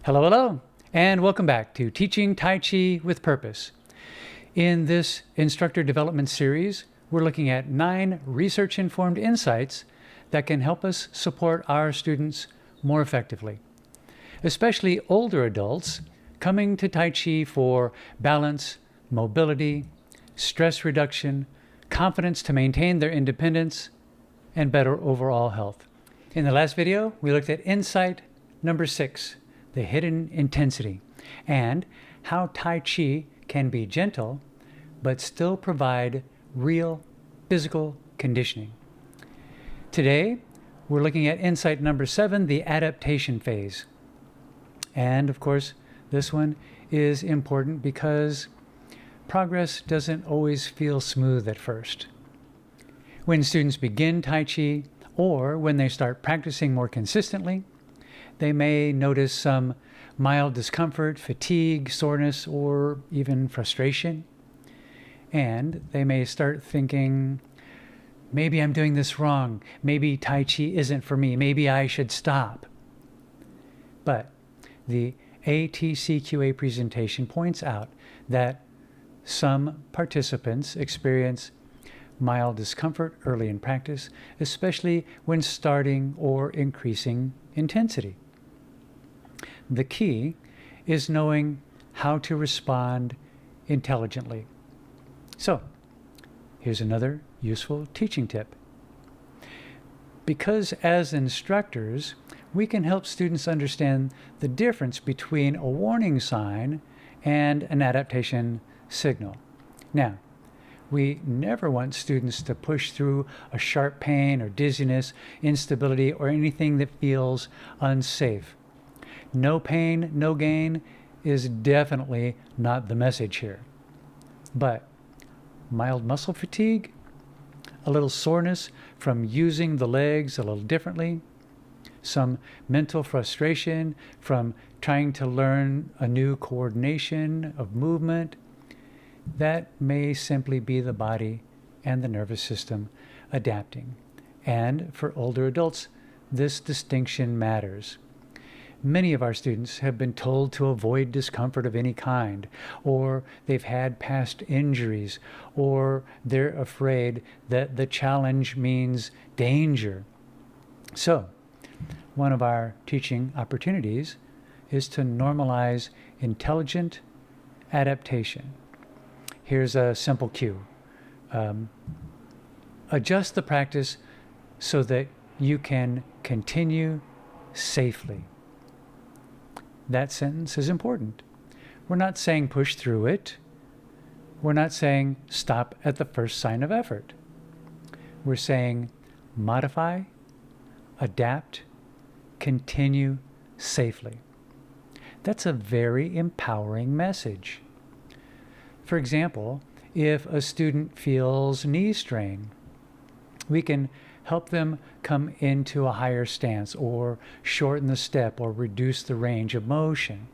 Hello, hello, and welcome back to Teaching Tai Chi with Purpose. In this instructor development series, we're looking at 9 research-informed insights that can help us support our students more effectively, especially older adults coming to Tai Chi for balance, mobility, stress reduction, confidence to maintain their independence, and better overall health. In the last video, we looked at insight number 6, the hidden intensity, and how Tai Chi can be gentle but still provide real physical conditioning. Today, we're looking at insight number 7, the adaptation phase. And of course, this one is important because progress doesn't always feel smooth at first. When students begin Tai Chi, or when they start practicing more consistently, they may notice some mild discomfort, fatigue, soreness, or even frustration. And they may start thinking, maybe I'm doing this wrong. Maybe Tai Chi isn't for me. Maybe I should stop. But the ATCQA presentation points out that some participants experience mild discomfort early in practice, especially when starting or increasing intensity. The key is knowing how to respond intelligently. So, here's another useful teaching tip. Because as instructors, we can help students understand the difference between a warning sign and an adaptation signal. Now, we never want students to push through a sharp pain or dizziness, instability, or anything that feels unsafe. No pain, no gain is definitely not the message here. But mild muscle fatigue, a little soreness from using the legs a little differently, some mental frustration from trying to learn a new coordination of movement, that may simply be the body and the nervous system adapting. And for older adults, this distinction matters. Many of our students have been told to avoid discomfort of any kind, or they've had past injuries, or they're afraid that the challenge means danger. So, one of our teaching opportunities is to normalize intelligent adaptation. Here's a simple cue. Adjust the practice so that you can continue safely. That sentence is important. We're not saying push through it. We're not saying stop at the first sign of effort. We're saying modify, adapt, continue safely. That's a very empowering message. For example, if a student feels knee strain, we can help them come into a higher stance or shorten the step or reduce the range of motion.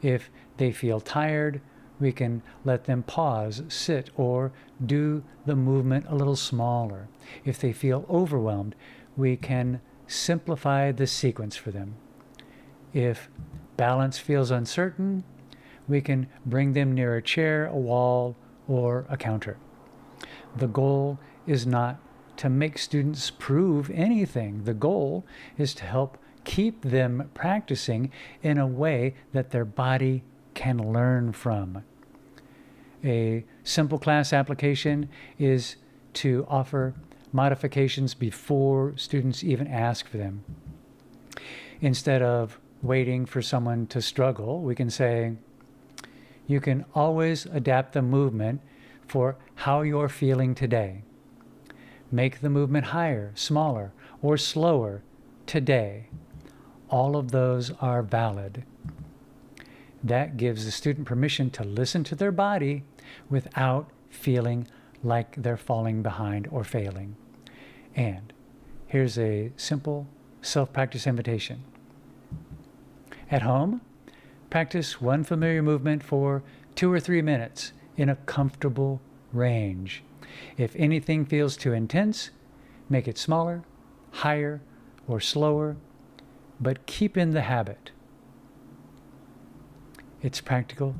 If they feel tired, we can let them pause, sit, or do the movement a little smaller. If they feel overwhelmed, we can simplify the sequence for them. If balance feels uncertain, we can bring them near a chair, a wall, or a counter. The goal is not to make students prove anything. The goal is to help keep them practicing in a way that their body can learn from. A simple class application is to offer modifications before students even ask for them. Instead of waiting for someone to struggle, we can say, you can always adapt the movement for how you're feeling today. Make the movement higher, smaller, or slower today. All of those are valid. That gives the student permission to listen to their body without feeling like they're falling behind or failing. And here's a simple self-practice invitation. At home, practice one familiar movement for 2 or 3 minutes in a comfortable range. If anything feels too intense, make it smaller, higher, or slower, but keep in the habit. it's practical,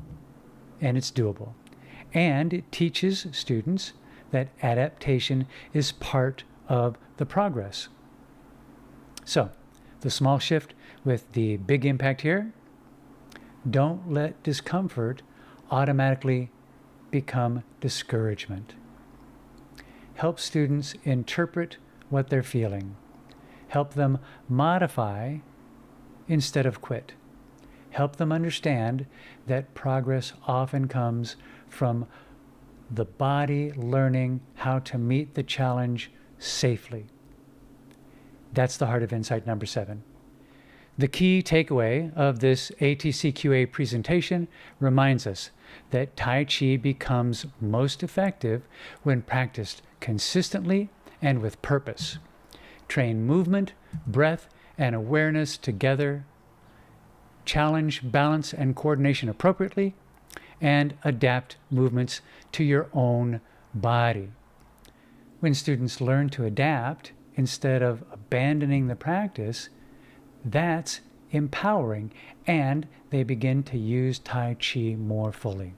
and it's doable. And it teaches students that adaptation is part of the progress. So, the small shift with the big impact here: don't let discomfort automatically become discouragement. Help students interpret what they're feeling. Help them modify instead of quit. Help them understand that progress often comes from the body learning how to meet the challenge safely. That's the heart of insight number 7. The key takeaway of this ATCQA presentation reminds us that Tai Chi becomes most effective when practiced consistently and with purpose. Train movement, breath, and awareness together. Challenge balance and coordination appropriately, and adapt movements to your own body. When students learn to adapt instead of abandoning the practice, that's empowering, and they begin to use Tai Chi more fully.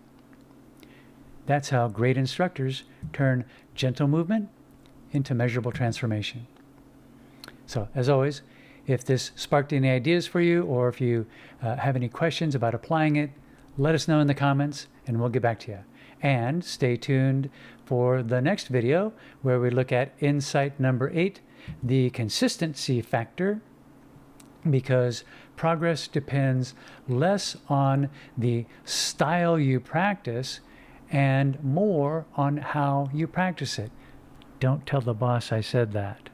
That's how great instructors turn gentle movement into measurable transformation. So, as always, if this sparked any ideas for you, or if you have any questions about applying it, let us know in the comments and we'll get back to you. And stay tuned for the next video where we look at insight number 8, the consistency factor, because progress depends less on the style you practice and more on how you practice it. Don't tell the boss I said that.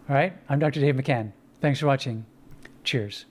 All right, I'm Dr. Dave McCann. Thanks for watching. Cheers.